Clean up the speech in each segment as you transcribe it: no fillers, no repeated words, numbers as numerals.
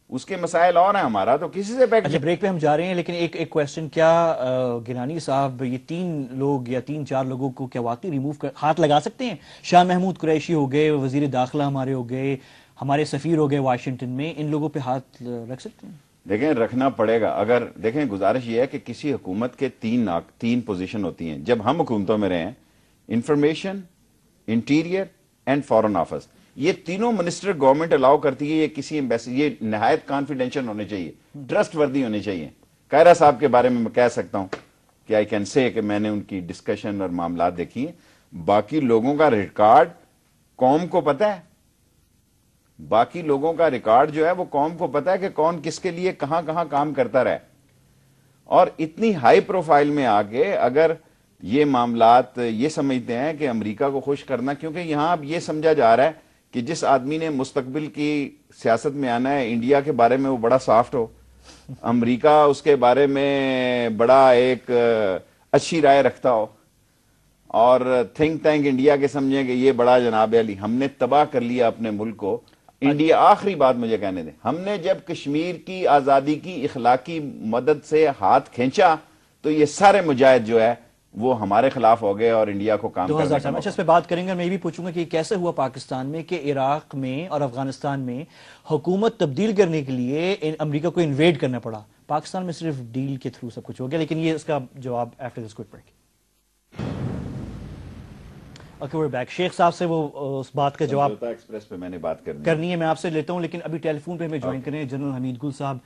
اس کے مسائل اور ہیں، ہمارا تو کسی سے پیک اچھا بریک پہ ہم جا رہے ہیں، لیکن ایک کویسچن، کیا گیلانی صاحب یہ 3 لوگ یا 3-4 لوگوں کو کیا واقعی ریموو ہاتھ لگا سکتے ہیں؟ شاہ محمود قریشی ہو گئے، وزیر داخلہ ہمارے ہو گئے، ہمارے سفیر ہو گئے واشنگٹن میں، ان لوگوں پہ ہاتھ رکھ سکتے ہیں؟ دیکھیں رکھنا پڑے گا. اگر دیکھیں گزارش یہ ہے کہ کسی حکومت کے 3 پوزیشن ہوتی ہیں. جب ہم حکومتوں میں رہے ہیں، information, interior and foreign office, یہ تینوں منسٹر گورنمنٹ الاؤ کرتی ہے. یہ کسی ایمبیسی، یہ نہایت کانفیڈینشیل ہونے چاہیے، ٹرسٹ وردی ہونے چاہیے. کائرہ صاحب کے بارے میں کہہ سکتا ہوں کہ آئی کین سے کہ میں نے ان کی ڈسکشن اور معاملات دیکھی ہیں. باقی لوگوں کا ریکارڈ قوم کو پتہ ہے، باقی لوگوں کا ریکارڈ جو ہے وہ قوم کو پتا ہے کہ کون کس کے لیے کہاں کہاں کام کرتا رہے. اور اتنی ہائی پروفائل میں آگے اگر یہ معاملات یہ سمجھتے ہیں کہ امریکہ کو خوش کرنا، کیونکہ یہاں اب یہ سمجھا جا رہا ہے کہ جس آدمی نے مستقبل کی سیاست میں آنا ہے، انڈیا کے بارے میں وہ بڑا سافٹ ہو، امریکہ اس کے بارے میں بڑا ایک اچھی رائے رکھتا ہو، اور تھنک ٹینک انڈیا کے سمجھیں کہ یہ بڑا جناب علی. ہم نے تباہ کر لیا اپنے ملک کو. انڈیا، آخری بات مجھے کہنے دیں، ہم نے جب کشمیر کی آزادی کی اخلاقی مدد سے ہاتھ کھینچا تو یہ سارے مجاہد جو ہے وہ ہمارے خلاف ہو گئے اور انڈیا کو کام کرنے کا موقع. اچھا اس پہ بات کریں گے. میں بھی پوچھوں گا کہ کیسے ہوا پاکستان میں کہ عراق میں اور افغانستان میں حکومت تبدیل کرنے کے لیے امریکہ کو انویڈ کرنا پڑا. پاکستان میں صرف ڈیل کے تھرو سب کچھ ہو گیا، لیکن یہ اس کا جواب after this quick break. Okay where back. شیخ صاحب سے وہ اس بات کا جواب ایکسپریس پہ میں نے بات کرنی ہے، میں آپ سے لیتا ہوں، لیکن ابھی ٹیلی فون پہ ہمیں جوائن کریں جنرل حمید گل صاحب،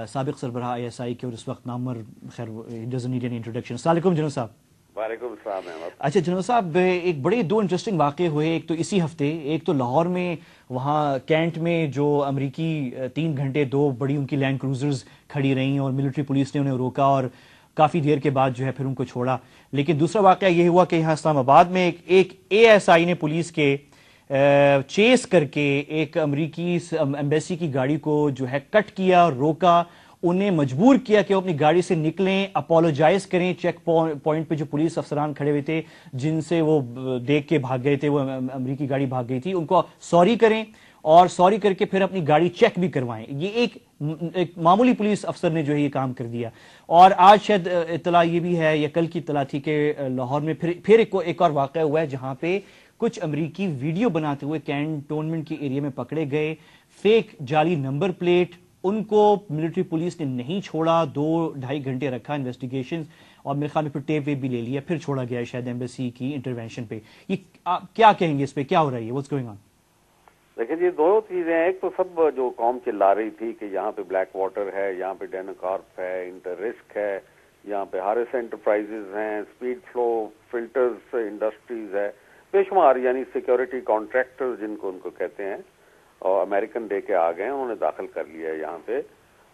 سابق سربراہ ISI کے، اور اس وقت نامور، خیر ڈزنٹ نیڈ این انٹروڈکشن. السلام علیکم جنرل صاحب. وعلیکم السلام احمد. اچھا جنرل صاحب، ایک بڑے 2 انٹرسٹنگ واقعے ہوئے. ایک تو اسی ہفتے، ایک تو لاہور میں وہاں کینٹ میں جو امریکی 3 گھنٹے 2 بڑی ان کی لینڈ کروزرز کھڑی رہیں اور ملٹری پولیس نے انہیں روکا اور کافی دیر کے بعد جو ہے پھر ان کو چھوڑا. لیکن دوسرا واقعہ یہ ہوا کہ یہاں اسلام آباد میں ایک ASI نے پولیس کے چیس کر کے ایک امریکی ایمبیسی کی گاڑی کو جو ہے کٹ کیا، روکا، انہیں مجبور کیا کہ وہ اپنی گاڑی سے نکلیں، اپولوجائز کریں. چیک پوائنٹ پہ جو پولیس افسران کھڑے ہوئے تھے جن سے وہ دیکھ کے بھاگ گئے تھے، وہ امریکی گاڑی بھاگ گئی تھی، ان کو سوری کریں اور سوری کر کے پھر اپنی گاڑی چیک بھی کروائیں. یہ ایک معمولی پولیس افسر نے جو ہے یہ کام کر دیا. اور آج شاید اطلاع یہ بھی ہے یا کل کی اطلاع تھی کہ لاہور میں پھر ایک اور واقعہ ہوا ہے جہاں پہ کچھ امریکی ویڈیو بناتے ہوئے کینٹونمنٹ کے ایریا میں پکڑے گئے. فیک جعلی نمبر پلیٹ، ان کو ملٹری پولیس نے نہیں چھوڑا، 2-2.5 گھنٹے رکھا انویسٹیگیشن، اور میرے خیال میں پھر ٹیپ ویپ بھی لے لیا، پھر چھوڑا گیا شاید ایمبیسی کی انٹروینشن پہ. یہ آپ کیا کہیں گے اس پہ، کیا ہو رہا ہے، واٹس گوئنگ آن؟ دیکھیں جی، 2 چیزیں ہیں. ایک تو سب جو قوم چلا رہی تھی کہ یہاں پہ بلیک واٹر ہے، یہاں پہ ڈینوکارپ ہے، انٹر رسک ہے، یہاں پہ ہارس انٹرپرائزز ہیں، سپیڈ فلو فلٹرز انڈسٹریز ہے، بے شمار یعنی سیکیورٹی کانٹریکٹرز جن کو ان کو کہتے ہیں، اور امریکن دے کے آ گئے ہیں، انہوں نے داخل کر لیا ہے یہاں پہ.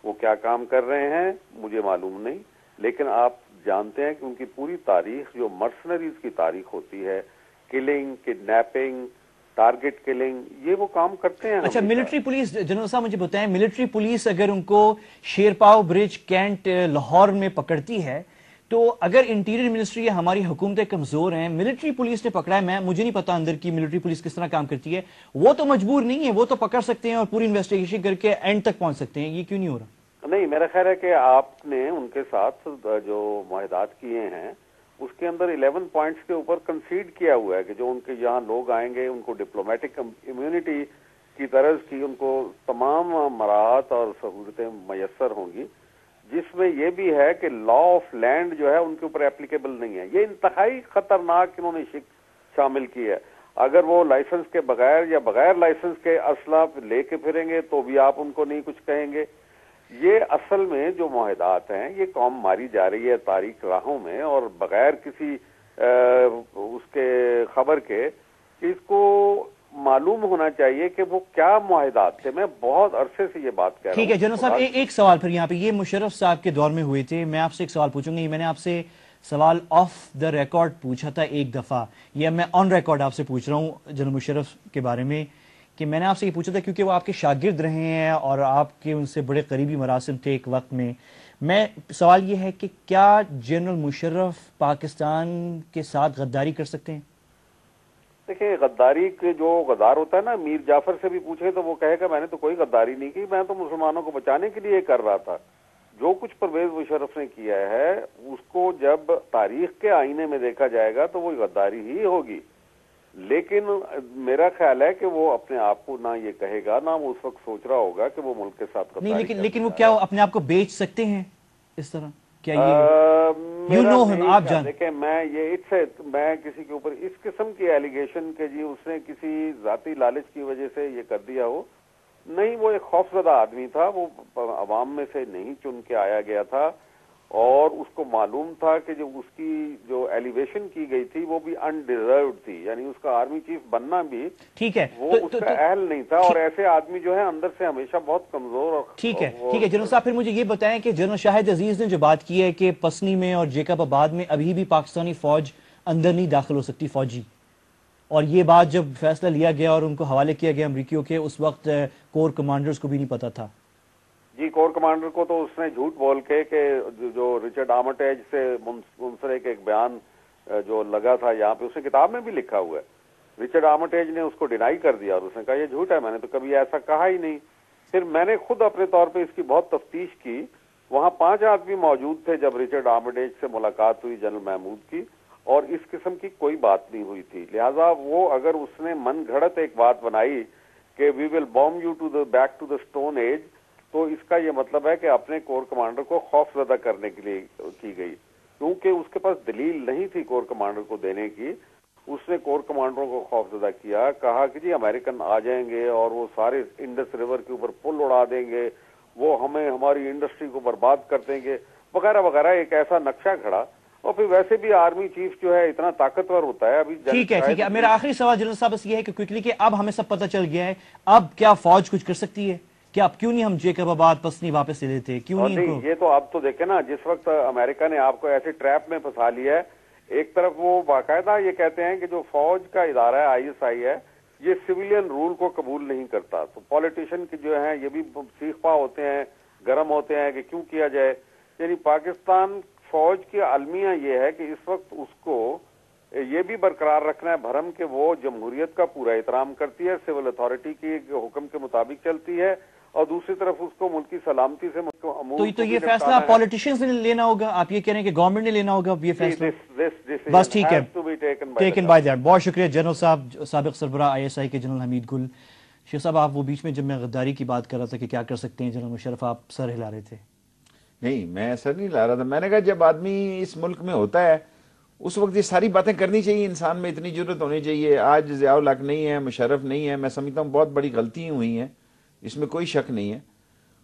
وہ کیا کام کر رہے ہیں مجھے معلوم نہیں، لیکن آپ جانتے ہیں کہ ان کی پوری تاریخ جو مرسنریز کی تاریخ ہوتی ہے، کلنگ، کڈنیپنگ، ٹارگٹ کلنگ، یہ وہ کام کرتے ہیں. اچھا ملٹری پولیس، جنرل صاحب مجھے بتائیں، ملٹری پولیس اگر ان کو شیرپاؤ برج کینٹ لاہور میں پکڑتی ہے تو اگر انٹیریئر منسٹری یا ہماری حکومتیں کمزور ہیں، ملٹری پولیس نے پکڑا ہے، مجھے نہیں پتا اندر کی ملٹری پولیس کس طرح کام کرتی ہے، وہ تو مجبور نہیں ہے، وہ تو پکڑ سکتے ہیں اور پوری انویسٹیگیشن کر کے اینڈ تک پہنچ سکتے ہیں. یہ کیوں نہیں ہو رہا؟ نہیں، میرا خیال ہے کہ آپ نے ان کے ساتھ جو معاہدات کیے ہیں اس کے اندر 11 پوائنٹس کے اوپر کنسیڈ کیا ہوا ہے کہ جو ان کے یہاں لوگ آئیں گے ان کو ڈپلومیٹک امیونٹی کی طرز کی ان کو تمام مراعات اور سہولتیں میسر ہوں گی، جس میں یہ بھی ہے کہ لا آف لینڈ جو ہے ان کے اوپر اپلیکیبل نہیں ہے. یہ انتہائی خطرناک انہوں نے شامل کی ہے. اگر وہ لائسنس کے بغیر یا بغیر لائسنس کے اسلحہ لے کے پھریں گے تو بھی آپ ان کو نہیں کچھ کہیں گے. یہ اصل میں جو معاہدات ہیں، یہ قوم ماری جا رہی ہے تاریخ راہوں میں اور بغیر کسی اس کے خبر کے. اس کو معلوم ہونا چاہیے کہ وہ کیا معاہدات تھے. میں بہت عرصے سے یہ بات کہہ رہا ہوں. ٹھیک ہے جنرل صاحب، ایک سوال پھر یہاں پہ، یہ مشرف صاحب کے دور میں ہوئے تھے. میں آپ سے ایک سوال پوچھوں گا، میں نے آپ سے سوال آف دا ریکارڈ پوچھا تھا ایک دفعہ، یہ میں آن ریکارڈ آپ سے پوچھ رہا ہوں جنرل مشرف کے بارے میں، کہ میں نے آپ سے یہ پوچھا تھا کیونکہ وہ آپ کے شاگرد رہے ہیں اور آپ کے ان سے بڑے قریبی مراسم تھے ایک وقت میں. میں سوال یہ ہے کہ کیا جنرل مشرف پاکستان کے ساتھ غداری کر سکتے ہیں؟ دیکھیں غداری کے جو غدار ہوتا ہے نا، میر جعفر سے بھی پوچھے تو وہ کہے گا میں نے تو کوئی غداری نہیں کی، میں تو مسلمانوں کو بچانے کے لیے کر رہا تھا. جو کچھ پرویز مشرف نے کیا ہے اس کو جب تاریخ کے آئینے میں دیکھا جائے گا تو وہ غداری ہی ہوگی. لیکن میرا خیال ہے کہ وہ اپنے آپ کو نہ یہ کہے گا، نہ وہ اس وقت سوچ رہا ہوگا کہ وہ ملک کے ساتھ غداری نہیں، لیکن وہ کیا اپنے آپ کو بیچ سکتے ہیں اس طرح؟ کیا یہ آپ جان دیکھیں، میں کسی کے اوپر اس قسم کی ایلیگیشن کہ جی اس نے کسی ذاتی لالچ کی وجہ سے یہ کر دیا ہو، نہیں، وہ ایک خوفزدہ آدمی تھا، وہ عوام میں سے نہیں چن کے آیا گیا تھا، اور اس کو معلوم تھا کہ جو اس کی جو ایلیویشن کی گئی تھی وہ بھی انڈیزروڈ تھی، یعنی اس کا آرمی چیف بننا بھی ٹھیک ہے وہ اس کا اہل نہیں تھا، اور ایسے آدمی جو ہے اندر سے ہمیشہ بہت کمزور. اور ٹھیک ہے جنرل صاحب، پھر مجھے یہ بتائیں کہ جنرل شاہد عزیز نے جو بات کی ہے کہ پسنی میں اور جیکب آباد میں ابھی بھی پاکستانی فوج اندر نہیں داخل ہو سکتی فوجی، اور یہ بات جب فیصلہ لیا گیا اور ان کو حوالے کیا گیا امریکیوں کے، اس وقت کور کمانڈرز کو بھی نہیں پتا تھا. جی، کور کمانڈر کو تو اس نے جھوٹ بول کے کہ جو رچرڈ آرمٹیج سے منسلک ایک بیان جو لگا تھا یہاں پہ، اس نے کتاب میں بھی لکھا ہوا ہے، رچرڈ آرمٹیج نے اس کو ڈینائی کر دیا اور اس نے کہا یہ جھوٹ ہے، میں نے تو کبھی ایسا کہا ہی نہیں. پھر میں نے خود اپنے طور پہ اس کی بہت تفتیش کی، وہاں 5 آدمی موجود تھے جب رچرڈ آرمٹیج سے ملاقات ہوئی جنرل محمود کی، اور اس قسم کی کوئی بات نہیں ہوئی تھی. لہذا وہ اگر اس نے من گھڑت ایک بات بنائی کہ we will bomb you to back to the stone age, تو اس کا یہ مطلب ہے کہ اپنے کور کمانڈر کو خوف زدہ کرنے کے لیے کی گئی، کیونکہ اس کے پاس دلیل نہیں تھی کور کمانڈر کو دینے کی. اس نے کور کمانڈروں کو خوف زدہ کیا، کہا کہ جی امریکن آ جائیں گے اور وہ سارے انڈس ریور کے اوپر پل اڑا دیں گے، وہ ہمیں ہماری انڈسٹری کو برباد کر دیں گے وغیرہ وغیرہ، ایک ایسا نقشہ کھڑا. اور پھر ویسے بھی آرمی چیف جو ہے اتنا طاقتور ہوتا ہے. ابھی ٹھیک ہے میرا آخری سوال جنرل صاحب بس یہ ہے کہ کوئکلی کہ اب ہمیں سب پتہ چل گیا ہے، اب کیا فوج کچھ کر سکتی ہے؟ کیا اب کیوں نہیں ہم جیکب آباد پسنی واپس لے لیتے؟ کیوں نہیں؟ یہ تو اب تو دیکھیں نا، جس وقت امریکہ نے آپ کو ایسے ٹریپ میں پھنسا لیا ہے، ایک طرف وہ باقاعدہ یہ کہتے ہیں کہ جو فوج کا ادارہ ہے ISI ہے یہ سویلین رول کو قبول نہیں کرتا، تو پولیٹیشین کے جو ہیں یہ بھی سیخ پا ہوتے ہیں، گرم ہوتے ہیں کہ کیوں کیا جائے. یعنی پاکستان فوج کی المیہ یہ ہے کہ اس وقت اس کو یہ بھی برقرار رکھنا ہے بھرم کہ وہ جمہوریت کا پورا احترام کرتی ہے، سول اتھارٹی کی حکم کے مطابق چلتی ہے، اور دوسری طرف اس کو ملکی سلامتی سے تو یہ فیصلہ پولیٹیشینز نے لینا ہوگا؟ آپ یہ کہہ رہے ہیں کہ گورنمنٹ نے لینا ہوگا یہ فیصلہ؟ بس ٹھیک ہے، ٹیکن بائی دیٹ. بہت شکریہ جنرل صاحب، سابق سربراہ ISI کے جنرل حمید گل. شیخ صاحب، آپ وہ بیچ میں جب میں غداری کی بات کر رہا تھا کہ کیا کر سکتے ہیں جنرل مشرف، آپ سر ہلا رہے تھے. نہیں، میں سر نہیں لا رہا تھا، میں نے کہا جب آدمی اس ملک میں ہوتا ہے اس وقت یہ ساری باتیں کرنی چاہیے، انسان میں اتنی جرت ہونی چاہیے. آج ضیاء الحق نہیں ہے، مشرف نہیں ہے، میں سمجھتا ہوں بہت بڑی غلطی ہوئی ہیں، اس میں کوئی شک نہیں ہے.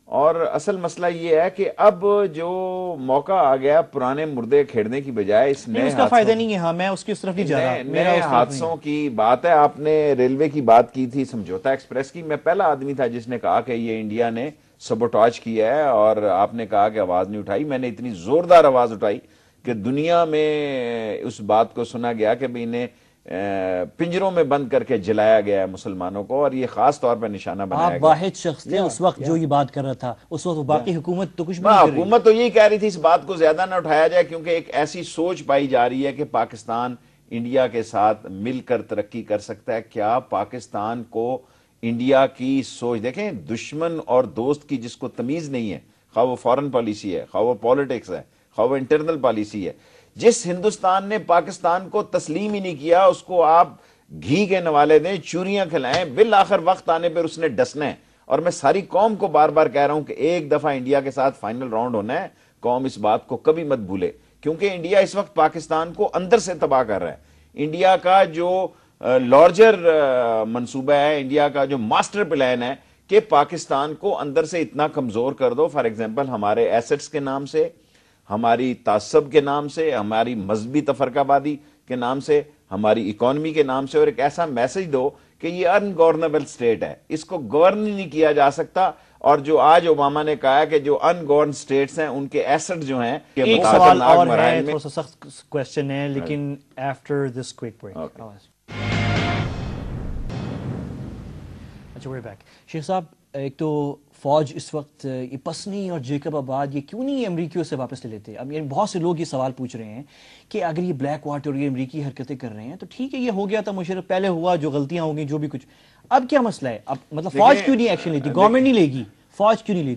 اور اصل مسئلہ یہ ہے کہ اب جو موقع آ گیا پرانے مردے کھیڑنے کی بجائے اس اس کا فائدہ نہیں ہے. ہاں، میں اس کی طرف نہیں جا رہا، نئے حادثوں کی بات ہے. آپ نے ریلوے کی بات کی تھی، سمجھوتا ایکسپریس کی، میں پہلا آدمی تھا جس نے کہا کہ یہ انڈیا نے سبوٹاج کیا ہے، اور آپ نے کہا کہ آواز نہیں اٹھائی. میں نے اتنی زوردار آواز اٹھائی کہ دنیا میں اس بات کو سنا گیا کہ بھی انہیں پنجروں میں بند کر کے جلایا گیا ہے مسلمانوں کو، اور یہ خاص طور پر نشانہ بنایا گیا. آپ واحد شخص تھے اس وقت جو یہ بات کر رہا تھا، اس وقت باقی حکومت تو کچھ بھی نہیں کر رہی. حکومت تو یہی کہہ رہی تھی اس بات کو زیادہ نہ اٹھایا جائے، کیونکہ ایک ایسی سوچ پائی جا رہی ہے کہ پاکستان انڈیا کے ساتھ مل کر ترقی کر سکتا ہے. کیا پاکستان کو انڈیا کی سوچ دیکھیں، دشمن اور دوست کی جس کو تمیز نہیں ہے، خواہ وہ فارن پالیسی ہے، خواہ وہ پالیٹکس ہے، خواہ وہ انٹرنل پالیسی ہے، جس ہندوستان نے پاکستان کو تسلیم ہی نہیں کیا اس کو آپ گھی کے نوالے دیں، چوریاں کھلائیں، بالآخر وقت آنے پر اس نے ڈسنا ہے. اور میں ساری قوم کو بار بار کہہ رہا ہوں کہ ایک دفعہ انڈیا کے ساتھ فائنل راؤنڈ ہونا ہے، قوم اس بات کو کبھی مت بھولے، کیونکہ انڈیا اس وقت پاکستان کو اندر سے تباہ کر رہا ہے. انڈیا کا جو لارجر منصوبہ ہے، انڈیا کا جو ماسٹر پلان ہے کہ پاکستان کو اندر سے اتنا کمزور کر دو، فار ایگزامپل ہمارے ایسٹس کے نام سے، ہماری تعصب کے نام سے، ہماری مذہبی تفرقہ بادی کے نام سے، ہماری اکانومی کے نام سے، اور ایک ایسا میسج دو کہ یہ انگورنبل سٹیٹ ہے، اس کو گورن نہیں کیا جا سکتا. اور جو آج اوباما نے کہا کہ جو انگورن سٹیٹس ہیں ان کے ایسٹ جو ہیں، ایک سوال اور ہے، تھوڑا سا سخت کوسچن ہے لیکن after this quick break. اچھا، we're back. شیخ صاحب، ایک تو فوج اس وقت یہ پسنی اور جیکب آباد یہ کیوں نہیں امریکیوں سے واپس لے لیتے؟ اب بہت سے لوگ یہ سوال پوچھ رہے ہیں کہ اگر یہ بلیک واٹر اور یہ امریکی حرکتیں کر رہے ہیں تو ٹھیک ہے یہ ہو گیا تھا مشرف، پہلے ہوا، جو غلطیاں ہو گئی جو بھی کچھ، اب کیا مسئلہ ہے؟ اب مطلب فوج کیوں نہیں ایکشن لیتی؟ گورنمنٹ نہیں لے گی، فوج کیوں نہیں لیتی؟